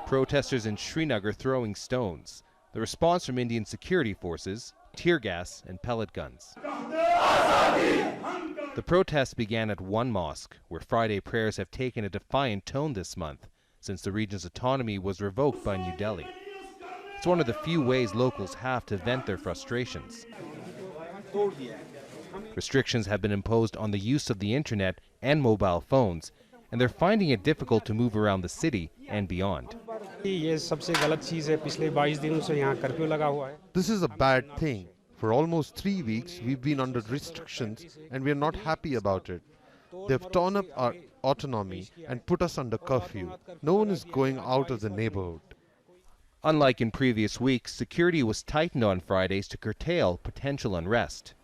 Protesters in Srinagar throwing stones. The response from Indian security forces, tear gas and pellet guns. The protests began at one mosque, where Friday prayers have taken a defiant tone this month, since the region's autonomy was revoked by New Delhi. It's one of the few ways locals have to vent their frustrations. Restrictions have been imposed on the use of the internet and mobile phones, and they're finding it difficult to move around the city and beyond. This is a bad thing. For almost 3 weeks, we've been under restrictions and we're not happy about it. They've torn up our autonomy and put us under curfew. No one is going out of the neighborhood. Unlike in previous weeks, security was tightened on Fridays to curtail potential unrest.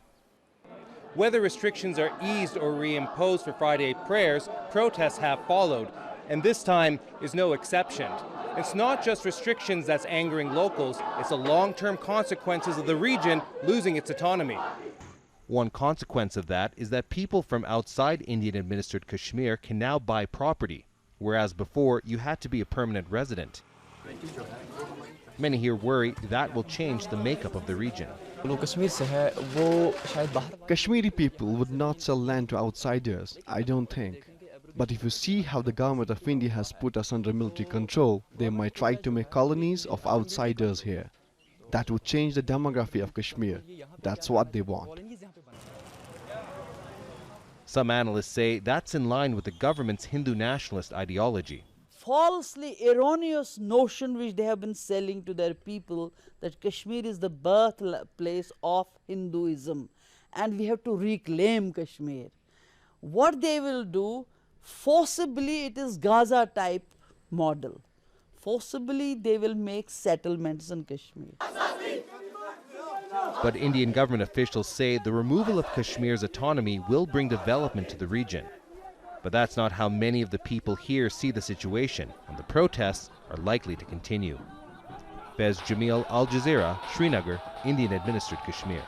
Whether restrictions are eased or reimposed for Friday prayers, protests have followed, and this time is no exception. It's not just restrictions that's angering locals, it's the long-term consequences of the region losing its autonomy. One consequence of that is that people from outside Indian-administered Kashmir can now buy property, whereas before you had to be a permanent resident. Many here worry that will change the makeup of the region. Kashmiri people would not sell land to outsiders, I don't think. But if you see how the government of India has put us under military control, they might try to make colonies of outsiders here. That would change the demography of Kashmir. That's what they want. Some analysts say that's in line with the government's Hindu nationalist ideology. Falsely erroneous notion which they have been selling to their people that Kashmir is the birthplace of Hinduism and we have to reclaim Kashmir. What they will do, forcibly it is Gaza type model. Forcibly they will make settlements in Kashmir. But Indian government officials say the removal of Kashmir's autonomy will bring development to the region. But that's not how many of the people here see the situation, and the protests are likely to continue. Fez Jamil, Al Jazeera, Srinagar, Indian-administered Kashmir.